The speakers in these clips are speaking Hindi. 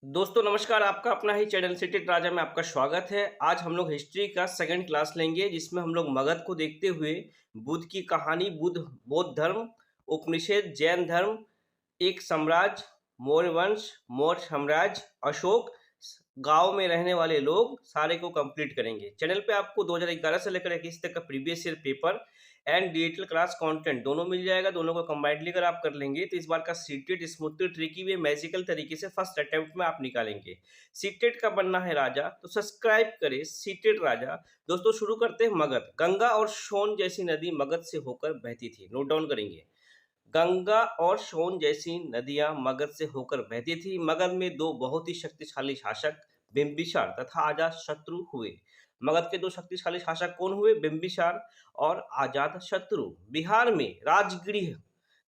दोस्तों नमस्कार, आपका अपना ही चैनल सिटेट राजा में आपका स्वागत है। आज हम लोग हिस्ट्री का सेकंड क्लास लेंगे जिसमें हम लोग मगध को देखते हुए बुद्ध की कहानी, बौद्ध धर्म, उपनिषद, जैन धर्म, एक साम्राज्य, मौर्य वंश, मौर्य साम्राज्य, अशोक, गांव में रहने वाले लोग सारे को कंप्लीट करेंगे। चैनल पे आपको 2011 से लेकर 21 तक का previous year paper and digital class content दोनों मिल जाएगा। दोनों को कंबाइंडली अगर आप कर लेंगे तो इस बार का सीटेट स्मूथली ट्रिकी वे मैजिकल तरीके से फर्स्ट अटेम्प्ट में आप निकालेंगे। सीटेट का बनना है राजा तो सब्सक्राइब करें सीटेट राजा। दोस्तों शुरू करते हैं। मगध, गंगा और सोन जैसी नदी मगध से होकर बहती थी। नोट डाउन करेंगे, गंगा और सोन जैसी नदियां मगध से होकर बहती थी। मगध में दो बहुत ही शक्तिशाली शासक बिंबिसार तथा अजातशत्रु हुए। मगध के दो शक्तिशाली शासक कौन हुए? बिंबिसार और अजातशत्रु। बिहार में राजगृह,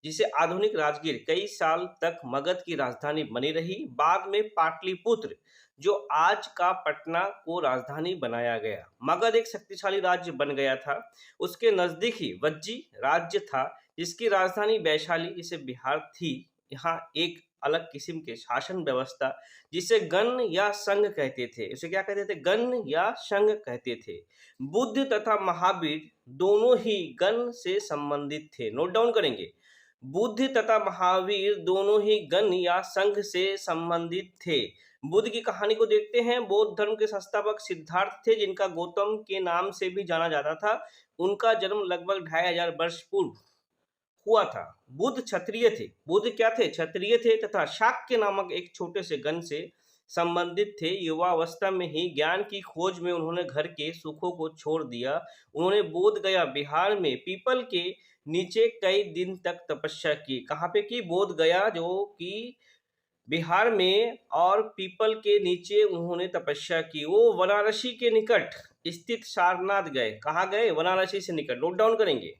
जिसे आधुनिक राजगीर, कई साल तक मगध की राजधानी बनी रही। बाद में पाटलिपुत्र, जो आज का पटना, को राजधानी बनाया गया। मगध एक शक्तिशाली राज्य बन गया था। उसके नजदीक ही वज्जी राज्य था जिसकी राजधानी वैशाली, जिसे बिहार थी। यहाँ एक अलग किस्म के शासन व्यवस्था, जिसे गण या संघ कहते थे, उसे क्या कहते थे? गण या संघ कहते थे। बुद्ध तथा महावीर दोनों ही गण से संबंधित थे। नोट डाउन करेंगे, बुद्ध तथा महावीर दोनों ही गण या संघ से संबंधित थे। बुद्ध की कहानी को देखते हैं। बौद्ध धर्म के संस्थापक सिद्धार्थ थे, जिनका गौतम के नाम से भी जाना जाता था। उनका जन्म लगभग 2500 वर्ष पूर्व हुआ था। बुद्ध क्षत्रिय थे। बुद्ध क्या थे? क्षत्रिय थे तथा शाक्य नामक एक छोटे से गण से संबंधित थे। युवावस्था में ही ज्ञान की खोज में उन्होंने घर के सुखों को छोड़ दिया। उन्होंने बोध गया बिहार में पीपल के नीचे कई दिन तक तपस्या की। कहाँ पे की? बोध गया, जो कि बिहार में, और पीपल के नीचे उन्होंने तपस्या की। वो वाराणसी के निकट स्थित सारनाथ गए। कहाँ गए? वाराणसी से निकट। नोट डाउन करेंगे,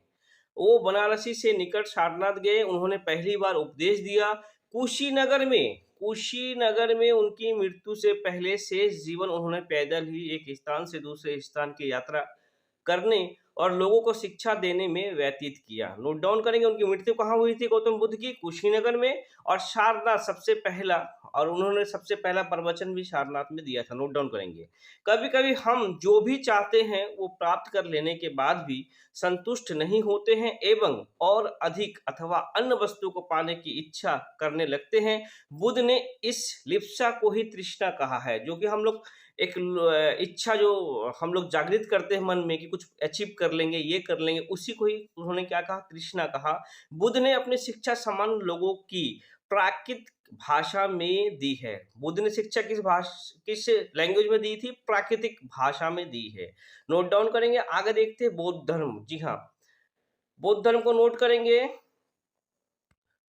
वो बनारसी से निकट सारनाथ गए। उन्होंने पहली बार उपदेश दिया। कुशीनगर में उनकी मृत्यु से पहले शेष जीवन उन्होंने पैदल ही एक स्थान से दूसरे स्थान की यात्रा करने और लोगों को शिक्षा देने में व्यतीत किया। नोट डाउन करेंगे, उनकी मृत्यु कहाँ हुई थी गौतम बुद्ध की? कुशीनगर में। और सारनाथ सबसे पहला, और उन्होंने सबसे पहला प्रवचन भी सारनाथ में दिया था। नोट डाउन करेंगे। कभी कभी हम जो भी चाहते हैं वो प्राप्त कर लेने के बाद भी संतुष्ट नहीं होते हैं एवं और अधिक अथवा अन्य वस्तु को पाने की इच्छा करने लगते हैं। बुद्ध ने इस लिप्सा को ही तृष्णा कहा है, जो कि हम लोग एक इच्छा जो हम लोग जागृत करते हैं मन में कि कुछ अचीव कर लेंगे, ये कर लेंगे, उसी को ही उन्होंने क्या कहा? तृष्णा कहा। बुद्ध ने अपनी शिक्षा सामान्य लोगों की प्राकृत भाषा में दी है। बुद्ध ने शिक्षा किस लैंग्वेज में दी थी? प्राकृतिक भाषा में दी है। नोट डाउन करेंगे। आगे देखते हैं बौद्ध धर्म। जी हाँ, बौद्ध धर्म को नोट करेंगे।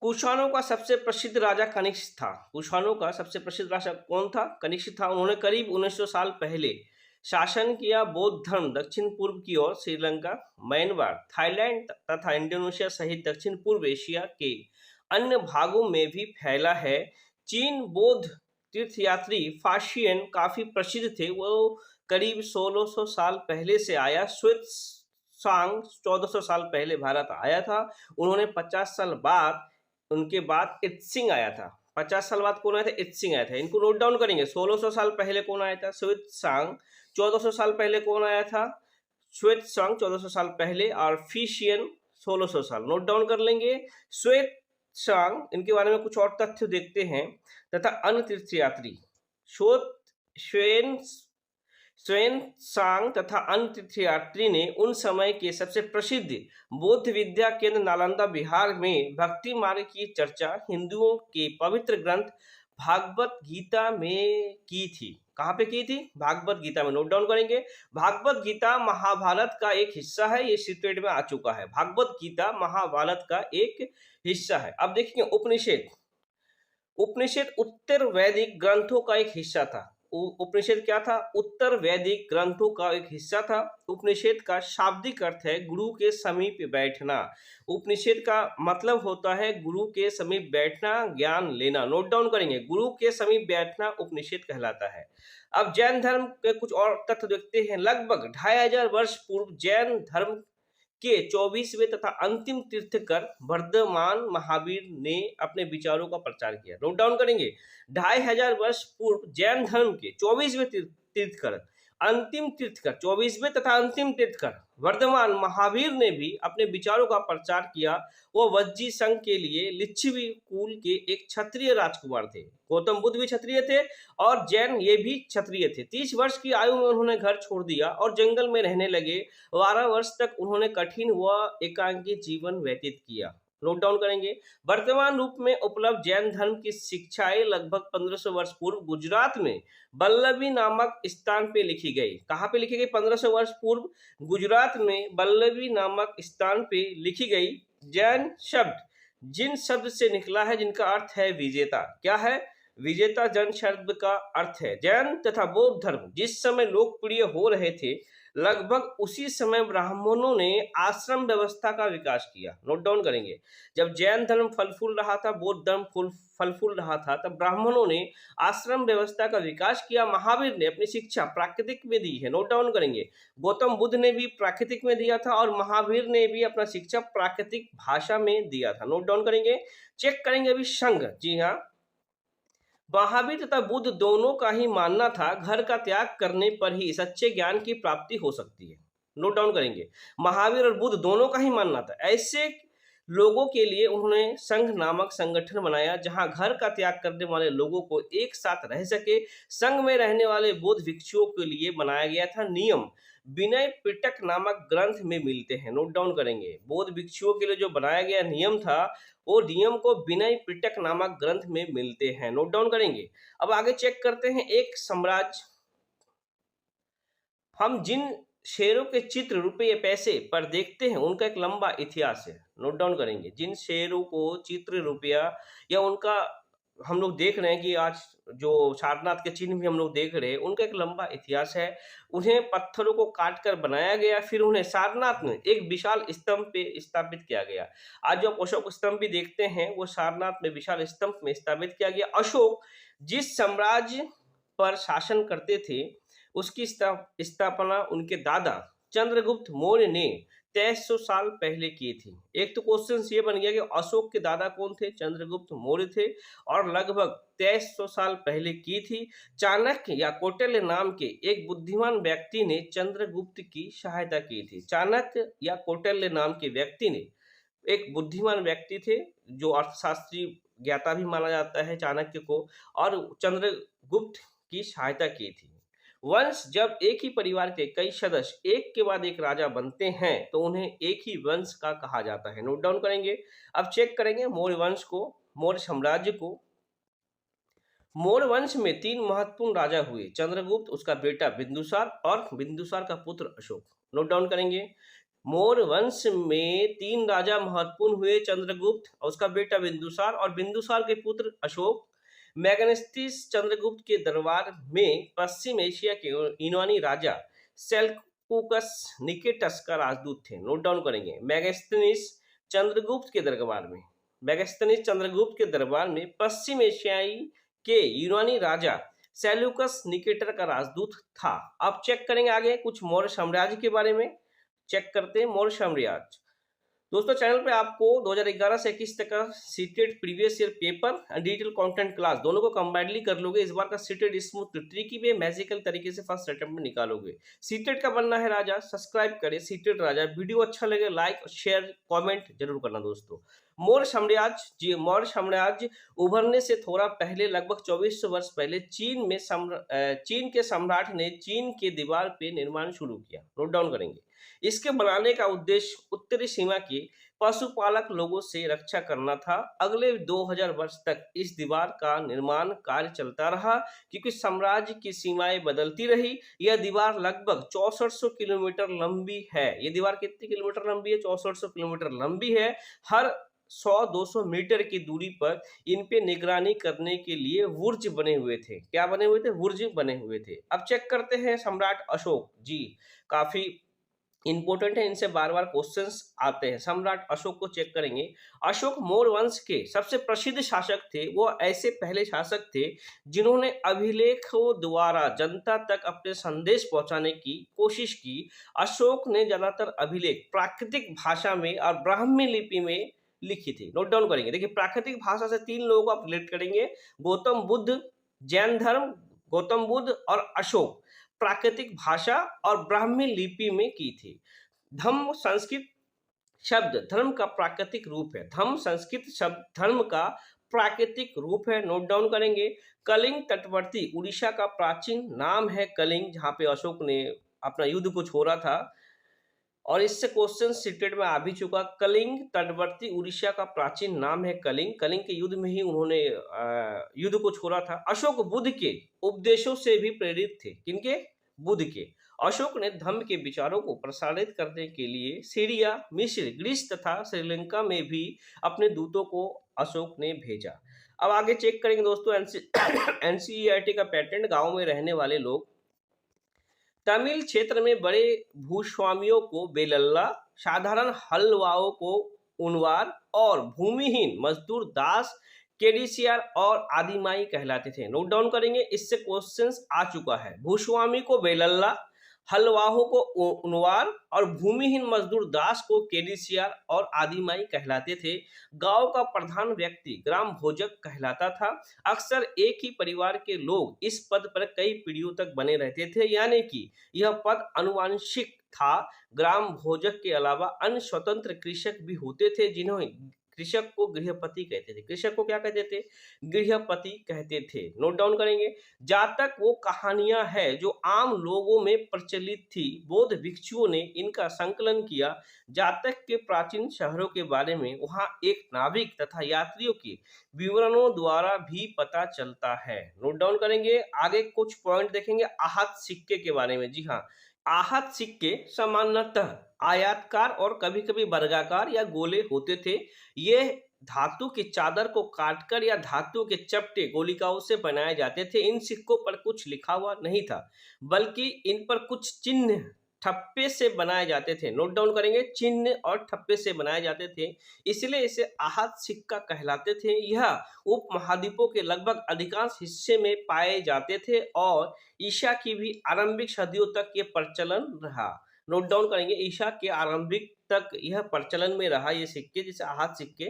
कुषाणों का सबसे प्रसिद्ध राजा कनिष्क था। कुषाणों का सबसे प्रसिद्ध राजा कौन था? कनिष्क था। उन्होंने करीब 1900 साल पहले शासन किया। बौद्ध धर्म दक्षिण पूर्व की ओर श्रीलंका, म्यांमार, थाईलैंड तथा इंडोनेशिया सहित दक्षिण पूर्व एशिया के अन्य भागों में भी फैला है। चीन बौद्ध तीर्थयात्री फाशियन काफी प्रसिद्ध थे। वो करीब 1600 साल पहले से आया। श्वेत सांग 1400 साल पहले भारत आया था। उन्होंने 50 साल बाद, उनके बाद इत्सिंग आया था। 50 साल बाद कौन आया था? इत्सिंग आया था। इनको नोट डाउन करेंगे। 1600 साल पहले कौन आया था? श्वेत सांग। 1400 साल पहले कौन आया था? श्वेत सांग 1400 साल पहले, और फिशियन 1600 साल। नोट डाउन कर लेंगे। श्वेत सांग, इनके बारे में कुछ और तथ्य देखते हैं। तथा अन्य तीर्थयात्री श्वेन स्वयं सांग तथा अन्य तीर्थयात्री ने उन समय के सबसे प्रसिद्ध बौद्ध विद्या केंद्र नालंदा बिहार में भक्ति मार्ग की चर्चा हिंदुओं के पवित्र ग्रंथ भागवत गीता में की थी। कहाँ पे की थी? भागवत गीता में। नोट डाउन करेंगे। भागवत गीता महाभारत का एक हिस्सा है। ये सीटेट में आ चुका है। भागवत गीता महाभारत का एक हिस्सा है। अब देखिए उपनिषद। उपनिषद उत्तर वैदिक ग्रंथों का एक हिस्सा था। उपनिषद क्या था? उत्तर वैदिक ग्रंथों का एक हिस्सा था। उपनिषद का शाब्दिक अर्थ है गुरु के समीप बैठना। उपनिषद का मतलब होता है गुरु के समीप बैठना, ज्ञान लेना। नोट डाउन करेंगे, गुरु के समीप बैठना उपनिषद कहलाता है। अब जैन धर्म के कुछ और तथ्य देखते हैं। लगभग 2500 वर्ष पूर्व जैन धर्म के 24वें तथा अंतिम तीर्थकर वर्धमान महावीर ने अपने विचारों का प्रचार किया। नोट डाउन करेंगे, 2500 वर्ष पूर्व जैन धर्म के 24वें तीर्थकर अंतिम तीर्थकर 24वें तथा अंतिम तीर्थकर वर्धमान महावीर ने भी अपने विचारों का प्रचार किया। वो वज्जी संघ के लिए लिच्छवी कुल के एक क्षत्रिय राजकुमार थे। गौतम बुद्ध भी क्षत्रिय थे और जैन ये भी क्षत्रिय थे। 30 वर्ष की आयु में उन्होंने घर छोड़ दिया और जंगल में रहने लगे। 12 वर्ष तक उन्होंने कठिन व एकांकी जीवन व्यतीत किया। नोट डाउन करेंगे, वर्तमान रूप में उपलब्ध जैन धर्म की शिक्षाएं लगभग 1500 वर्ष पूर्व गुजरात में बल्लभी नामक स्थान पे लिखी गई। कहाँ पे लिखी गई? 1500 वर्ष पूर्व गुजरात में बल्लभी नामक स्थान पे लिखी गई। जैन शब्द जिन शब्द से निकला है जिनका अर्थ है विजेता। क्या है? विजेता जैन शब्द का अर्थ है। जैन तथा बौद्ध धर्म जिस समय लोकप्रिय हो रहे थे, लगभग उसी समय ब्राह्मणों ने आश्रम व्यवस्था का विकास किया। नोट डाउन करेंगे, जब जैन धर्म फल फूल रहा था, बौद्ध धर्म फल फूल रहा था, तब ब्राह्मणों ने आश्रम व्यवस्था का विकास किया। महावीर ने अपनी शिक्षा प्राकृतिक में दी है। नोट डाउन करेंगे, गौतम बुद्ध ने भी प्राकृतिक में दिया था और महावीर ने भी अपना शिक्षा प्राकृतिक भाषा में दिया था। नोट डाउन करेंगे, चेक करेंगे अभी संघ। जी हाँ, महावीर तथा बुद्ध दोनों का ही मानना था घर का त्याग करने पर ही सच्चे ज्ञान की प्राप्ति हो सकती है। नोट डाउन करेंगे, महावीर और बुद्ध दोनों का ही मानना था। ऐसे लोगों के लिए उन्होंने संघ नामक संगठन बनाया जहां घर का त्याग करने वाले लोगों को एक साथ रह सके। संघ में रहने वाले बौद्ध भिक्षुओं के लिए बनाया गया था नियम विनय पिटक नामक ग्रंथ में मिलते हैं। नोट डाउन करेंगे, बौद्ध भिक्षुओं के लिए जो बनाया गया नियम था वो नियम को विनय पिटक नामक ग्रंथ में मिलते हैं। नोट डाउन करेंगे। अब आगे चेक करते हैं, एक साम्राज्य हम जिन शेरों के चित्र रुपये पैसे पर देखते हैं उनका एक लंबा इतिहास है। नोट डाउन करेंगे, जिन शेरों को चित्र रुपया या उनका हम लोग देख रहे हैं कि आज जो सारनाथ के चिन्ह भी हम लोग देख रहे हैं, उनका एक लंबा इतिहास है। उन्हें पत्थरों को काट कर बनाया गया, फिर उन्हें सारनाथ में एक विशाल स्तंभ पे स्थापित किया गया। आज जो अशोक स्तंभ भी देखते हैं वो सारनाथ में विशाल स्तंभ में स्थापित किया गया। अशोक जिस साम्राज्य पर शासन करते थे उसकी स्थापना उनके दादा चंद्रगुप्त मौर्य ने 2300 साल पहले की थी। एक तो क्वेश्चन ये बन गया कि अशोक के दादा कौन थे? चंद्रगुप्त मौर्य थे और लगभग 2300 साल पहले की थी। चाणक्य या कौटिल्य नाम के एक बुद्धिमान व्यक्ति ने चंद्रगुप्त की सहायता की थी। चाणक्य या कौटिल्य नाम के व्यक्ति ने एक बुद्धिमान व्यक्ति थे जो अर्थशास्त्री ज्ञाता भी माना जाता है चाणक्य को, और चंद्रगुप्त की सहायता की थी। वंश जब एक ही परिवार के कई सदस्य एक के बाद एक राजा बनते हैं तो उन्हें एक ही वंश का कहा जाता है। नोट डाउन करेंगे। अब चेक करेंगे मौर्य वंश को, मौर्य साम्राज्य को। मौर्य वंश में 3 महत्वपूर्ण राजा हुए, चंद्रगुप्त, उसका बेटा बिंदुसार और बिंदुसार का पुत्र अशोक। नोट डाउन करेंगे, मौर्य वंश में 3 राजा महत्वपूर्ण हुए, चंद्रगुप्त और उसका बेटा बिंदुसार और बिंदुसार के पुत्र अशोक। मैग्नेस्टिस चंद्रगुप्त के दरबार में पश्चिम एशिया के यूनानी राजा सेल्यूकस निकेटस का राजदूत थे। नोट डाउन करेंगे, मैग्नेस्टिस चंद्रगुप्त के दरबार में, मैग्नेस्टिस चंद्रगुप्त के दरबार में पश्चिम एशियाई के यूनानी राजा सेल्यूकस निकेटर का राजदूत था। अब चेक करेंगे आगे कुछ मौर्य साम्राज्य के बारे में। चेक करते हैं मौर्य साम्राज्य। दोस्तों, चैनल पे आपको 2011 से 21 तक का CTET previous year paper and detail content class दोनों को कंबाइनली कर लोगे। इस बार का सीटेट स्मूथ ट्रिकी वे मैजिकल तरीके से फर्स्ट अटेम्प्ट में निकालोगे। सीटेट का बनना है राजा, सब्सक्राइब करें सीटेट राजा। वीडियो अच्छा लगे लाइक शेयर कमेंट जरूर करना दोस्तों। मौर्य साम्राज्य, जी मौर्य साम्राज्य उभरने से थोड़ा पहले लगभग 2400 वर्ष पहले चीन के सम्राट ने चीन के दीवार पे निर्माण शुरू किया। नोट डाउन करेंगे, इसके बनाने का उद्देश्य उत्तरी सीमा के पशुपालक लोगों से रक्षा करना था। अगले 2000 वर्ष तक इस दीवार का निर्माण कार्य चलता रहा क्योंकि साम्राज्य की सीमाएं बदलती रही। यह दीवार लगभग 6400 किलोमीटर लंबी है। ये दीवार कितनी किलोमीटर लंबी है? 6400 किलोमीटर लंबी है। हर 100-200 मीटर की दूरी पर इन पे निगरानी करने के लिए बुर्ज बने हुए थे। क्या बने हुए थे? बुर्ज बने हुए थे। अब चेक करते हैं सम्राट अशोक। जी काफी इंपॉर्टेंट है, इनसे बार बार क्वेश्चंस आते हैं। सम्राट अशोक को चेक करेंगे। अशोक मौर्य वंश के सबसे प्रसिद्ध शासक थे। वो ऐसे पहले शासक थे जिन्होंने अभिलेखों द्वारा जनता तक अपने संदेश पहुंचाने की कोशिश की। अशोक ने ज्यादातर अभिलेख प्राकृतिक भाषा में और ब्राह्मी लिपि में लिखी थी। नोट डाउन करेंगे। देखिए, प्राकृतिक भाषा से तीन लोगों को आप रिलेट करेंगे, गौतम बुद्ध, जैन धर्म, गौतम बुद्ध और अशोक। प्राकृतिक भाषा और ब्राह्मी लिपि में की थी। धम्म संस्कृत शब्द धर्म का प्राकृतिक रूप है। धम्म संस्कृत शब्द धर्म का प्राकृतिक रूप है। नोट डाउन करेंगे। कलिंग तटवर्ती उड़ीसा का प्राचीन नाम है कलिंग, जहां पे अशोक ने अपना युद्ध को छोड़ा था। और इससे क्वेश्चन सीटेड में आ भी चुका। कलिंग तटवर्ती उड़ीसा का प्राचीन नाम है कलिंग। कलिंग के युद्ध में ही उन्होंने युद्ध को छोड़ा था। अशोक बुद्ध के उपदेशों से भी प्रेरित थे। किनके? बुद्ध के। अशोक ने धम्म के विचारों को प्रसारित करने के लिए सीरिया, मिस्र, ग्रीस तथा श्रीलंका में भी अपने दूतों को अशोक ने भेजा। अब आगे चेक करेंगे दोस्तों, एनसीईआरटी का पैटर्न। गांव में रहने वाले लोग तमिल क्षेत्र में बड़े भूस्वामियों को बेलल्ला, साधारण हलवाओं को उनवार और भूमिहीन मजदूर दास, केडिसियार और आदिमाई कहलाते थे। नोट डाउन करेंगे, इससे क्वेश्चंस आ चुका है। भूस्वामी को बेलल्ला, हलवाहों को उनवार और भूमिहीन मजदूर दास को केडिसियार और आदिमाई कहलाते थे। गांव का प्रधान व्यक्ति ग्राम भोजक कहलाता था। अक्सर एक ही परिवार के लोग इस पद पर कई पीढ़ियों तक बने रहते थे, यानी कि यह पद आनुवंशिक था। ग्राम भोजक के अलावा अन्य स्वतंत्र कृषक भी होते थे, जिन्हें कृषक को गृहपति कहते थे। कृषक को क्या कहते थे? गृहपति कहते थे। नोट डाउन करेंगे। जातक वो कहानियां हैं जो आम लोगों में प्रचलित थी। बौद्ध भिक्षुओं ने इनका संकलन किया। जातक के प्राचीन शहरों के बारे में वहां एक नाविक तथा यात्रियों के विवरणों द्वारा भी पता चलता है। नोट डाउन करेंगे। आगे कुछ पॉइंट देखेंगे आहत सिक्के के बारे में। जी हाँ, आहत सिक्के सामान्यतः आयताकार और कभी कभी वर्गाकार या गोले होते थे। ये धातु की चादर को काटकर या धातु के चपटे गोलिकाओं से बनाए जाते थे। इन सिक्कों पर कुछ लिखा हुआ नहीं था, बल्कि इन पर कुछ चिन्ह ठप्पे से बनाए जाते थे। नोट डाउन करेंगे, चिन्ह और ठप्पे से बनाए जाते थे, इसलिए इसे आहत सिक्का कहलाते थे। यह उपमहाद्वीपों के लगभग अधिकांश हिस्से में पाए जाते थे और ईसा की भी आरंभिक सदियों तक ये प्रचलन रहा। नोट डाउन करेंगे, ईसा के आरंभिक तक यह प्रचलन में रहा। ये सिक्के, जैसे आहत सिक्के,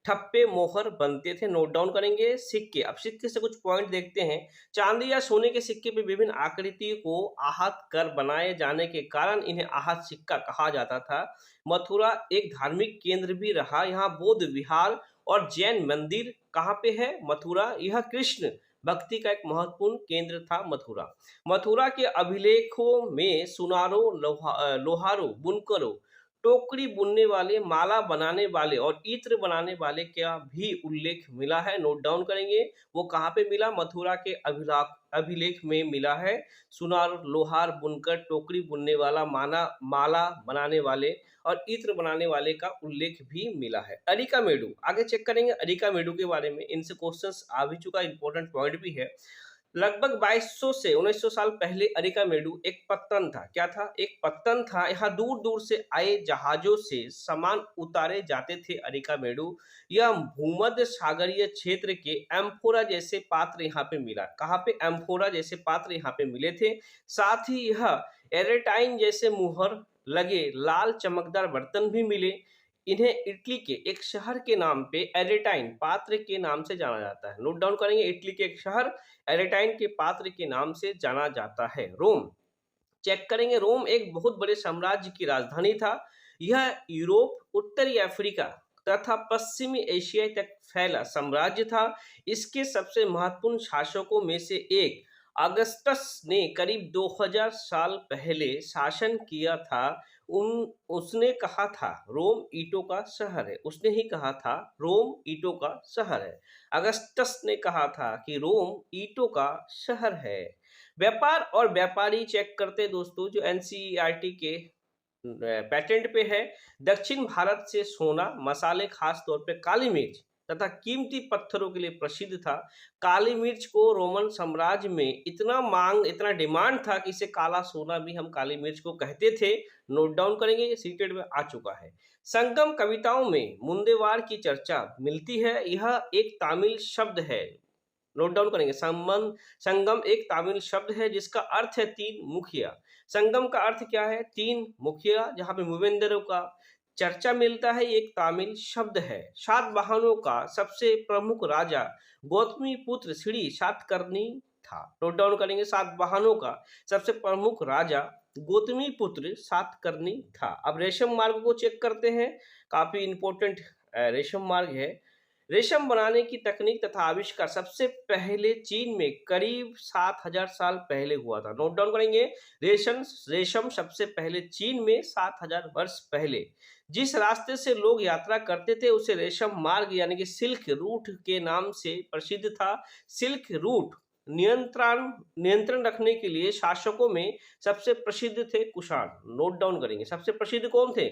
ठप्पे मोहर बनते थे। नोट डाउन करेंगे। सिक्के, अब सिक्के से कुछ पॉइंट देखते हैं। चांदी या सोने के सिक्के पे विभिन्न आकृति को आहत कर बनाए जाने के कारण इन्हें आहत सिक्का कहा जाता था। मथुरा एक धार्मिक केंद्र भी रहा। यहाँ बौद्ध विहार और जैन मंदिर कहाँ पे है? मथुरा। यह कृष्ण भक्ति का एक महत्वपूर्ण केंद्र था मथुरा। मथुरा के अभिलेखों में सुनारों, लोहारों, बुनकरों, टोकरी बुनने वाले, माला बनाने वाले और इत्र बनाने वाले का भी उल्लेख मिला है। नोट डाउन करेंगे। वो कहाँ पे मिला? मथुरा के अभिलेख में मिला है। सुनार, लोहार, बुनकर, टोकरी बुनने वाला, माला बनाने वाले और इत्र बनाने वाले का उल्लेख भी मिला है। अरिका मेडू, आगे चेक करेंगे अरिका मेडू के बारे में। इनसे क्वेश्चंस आ भी चुका, इंपॉर्टेंट पॉइंट भी है। लगभग 2200 से 1900 साल पहले अरिका मेडू एक पत्तन था। क्या था? एक पत्तन था। यहाँ दूर दूर से आए जहाजों से सामान उतारे जाते थे। अरिका मेडू, यह भूमध्य सागरीय क्षेत्र के एम्फोरा जैसे पात्र यहाँ पे मिला। कहाँ पे? एम्फोरा जैसे पात्र यहाँ पे मिले थे। साथ ही यह एरेटाइन जैसे मुहर लगे लाल चमकदार बर्तन भी मिले। इन्हें इटली के एक शहर के नाम पे एरेटाइन पात्र के नाम से जाना जाता है। नोट डाउन करेंगे, इटली के एक शहर एरेटाइन के पात्र के नाम से जाना जाता है। रोम चेक करेंगे। रोम एक बहुत बड़े साम्राज्य की राजधानी था। यह यूरोप, उत्तरी अफ्रीका तथा पश्चिमी एशिया तक फैला साम्राज्य था। इसके सबसे महत्वपूर्ण शासकों में से एक अगस्टस ने करीब 2000 साल पहले शासन किया था। उसने कहा था रोम ईंटों का शहर है। उसने ही कहा था रोम ईंटों का शहर है। अगस्टस ने कहा था कि रोम ईंटों का शहर है। व्यापार और व्यापारी चेक करते दोस्तों, जो एनसीईआरटी के पैटेंट पे है। दक्षिण भारत से सोना, मसाले, खास तौर पे काली मिर्च, तथा कीमती पत्थरों के लिए प्रसिद्ध था। काली मिर्च को रोमन साम्राज्य में इतना डिमांड था कि इसे काला सोना भी हम काली मिर्च को कहते थे। नोट डाउन करेंगे, ये सीटेट में आ चुका है। संगम कविताओं में मुंदेवार की चर्चा मिलती है। यह एक तमिल शब्द है। नोट डाउन करेंगे, संगम एक तमिल शब्द है जिसका अर्थ है तीन मुखिया। संगम का अर्थ क्या है? तीन मुखिया। जहां पे मूवेंद्रों का चर्चा मिलता है, एक तमिल शब्द है। सातवाहनों का सबसे प्रमुख राजा गौतमी पुत्र श्री सातकर्णी था। नोट डाउन करेंगे, सातवाहनों का सबसे प्रमुख राजा गौतमी पुत्र सातकर्णी था। अब रेशम मार्ग को चेक करते हैं, काफी इंपॉर्टेंट रेशम मार्ग है। रेशम बनाने की तकनीक तथा आविष्कार सबसे पहले चीन में करीब 7000 साल पहले हुआ था। नोट डाउन करेंगे, रेशम सबसे पहले चीन में 7000 वर्ष पहले जिस रास्ते से लोग यात्रा करते थे उसे रेशम मार्ग यानी कि सिल्क रूट के नाम से प्रसिद्ध था। सिल्क रूट नियंत्रण रखने के लिए शासकों में सबसे प्रसिद्ध थे कुषाण। नोट डाउन करेंगे, सबसे प्रसिद्ध कौन थे?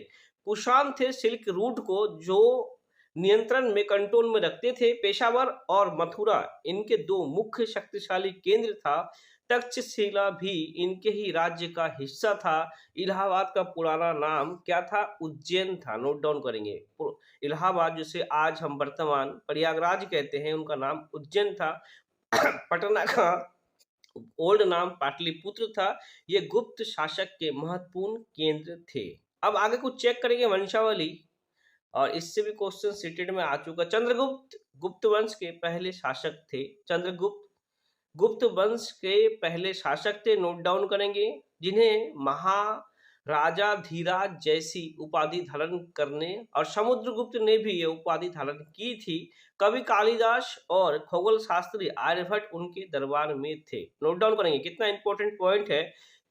कुषाण थे। सिल्क रूट को जो नियंत्रण में कंट्रोल में रखते थे। पेशावर और मथुरा इनके दो मुख्य शक्तिशाली केंद्र था। तक्षशिला भी इनके ही राज्य का हिस्सा था। इलाहाबाद का पुराना नाम क्या था? उज्जैन था। नोट डाउन करेंगे, इलाहाबाद जिसे आज हम वर्तमान प्रयागराज कहते हैं, उनका नाम उज्जैन था। पटना का ओल्ड नाम पाटलिपुत्र था। ये गुप्त शासक के महत्वपूर्ण केंद्र थे। अब आगे कुछ चेक करेंगे वंशावली, और इससे भी क्वेश्चन सीटेड में आ चुका। चंद्रगुप्त गुप्त वंश के पहले शासक थे। चंद्रगुप्त गुप्त वंश के पहले शासक थे। नोट डाउन करेंगे, जिन्हें महाराजा धीराज जैसी उपाधि धारण करने और समुद्रगुप्त ने भी ये उपाधि धारण की थी। कवि कालिदास और खगोल शास्त्री आर्यभट्ट उनके दरबार में थे। नोट डाउन करेंगे, कितना इंपॉर्टेंट पॉइंट है।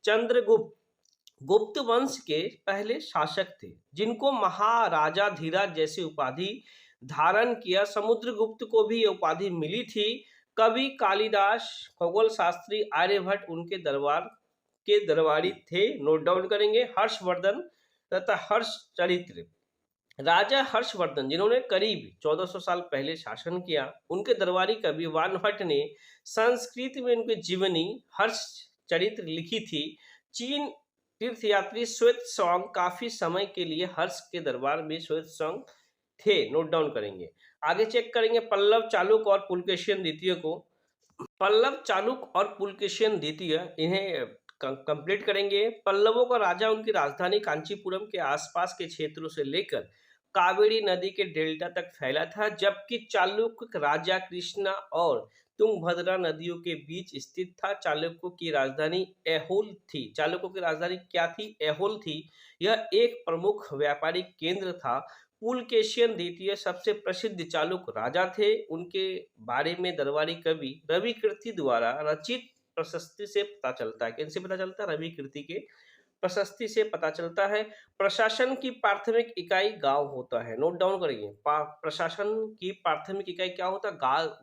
चंद्रगुप्त गुप्त वंश के पहले शासक थे जिनको महाराजा धीराज जैसी उपाधि धारण किया। समुद्रगुप्त को भी ये उपाधि मिली थी। कवि कालिदास, खगोल शास्त्री आर्यभट्ट उनके दरबार के दरबारी थे। नोट डाउन करेंगे। हर्षवर्धन तथा हर्षचरित्र, राजा हर्षवर्धन जिन्होंने करीब 1400 साल पहले शासन किया, उनके दरबारी कवि वानभट्ट ने संस्कृत में उनकी जीवनी हर्षचरित्र लिखी थी। चीन तीर्थयात्री श्वेत सॉन्ग काफी समय के लिए हर्ष के दरबार में श्वेत सॉन्ग थे। नोट डाउन करेंगे। आगे चेक करेंगे पल्लव, चालुक और पुलकेशियन द्वितीय को। पल्लव, चालुक और पुलकेशियन द्वितीय, इन्हें कंप्लीट करेंगे। पल्लवों का राजा उनकी राजधानी कांचीपुरम के आसपास के क्षेत्रों से लेकर कावेरी नदी के डेल्टा तक फैला था, जबकि चालुक राजा कृष्णा और तुंगभद्रा नदियों के बीच स्थित था। चालुक्यों की राजधानी ऐहोल थी। चालुक्यों की राजधानी क्या थी? ऐहोल थी। यह एक प्रमुख व्यापारिक केंद्र था। पुलकेशियन द्वितीय सबसे प्रसिद्ध चालुक राजा थे। उनके बारे में दरबारी कवि रवि कीर्ति द्वारा रचित प्रशस्ति से पता चलता है। किनसे पता चलता है? रवि कीर्ति के प्रशस्ति से पता चलता है। प्रशासन की प्राथमिक इकाई गांव होता है। नोट डाउन करेंगे, प्रशासन की प्राथमिक इकाई क्या होता है?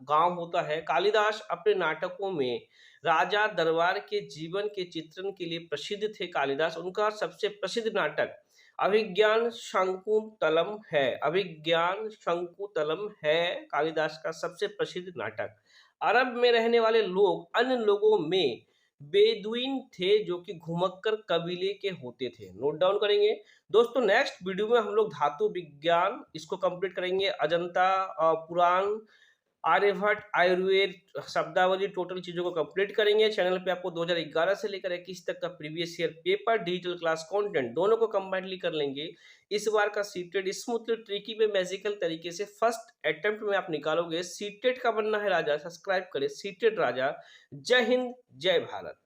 गांव होता है। कालिदास अपने नाटकों में राजा दरबार के जीवन के चित्रण के लिए प्रसिद्ध थे। कालिदास, उनका सबसे प्रसिद्ध नाटक अभिज्ञान शंकुतलम है। अभिज्ञान शंकुतलम है कालिदास का सबसे प्रसिद्ध नाटक। अरब में रहने वाले लोग अन्य लोगों में बेदुइन थे जो कि घुमक्कर कबीले के होते थे। नोट डाउन करेंगे। दोस्तों नेक्स्ट वीडियो में हम लोग धातु विज्ञान इसको कंप्लीट करेंगे। अजंता, पुराण, आर्यभट्ट, आयुर्वेद, शब्दावली, टोटल चीजों को कंप्लीट करेंगे। चैनल पे आपको 2011 से लेकर 21 तक का previous year paper, digital class content दोनों को कंबाइनली कर लेंगे। इस बार का सीटेट स्मूथली, ट्रिकी में, मैजिकल तरीके से फर्स्ट अटेम्प्ट में आप निकालोगे। सीटेट का बनना है राजा, सब्सक्राइब करें सीटेट राजा। जय हिंद, जय भारत।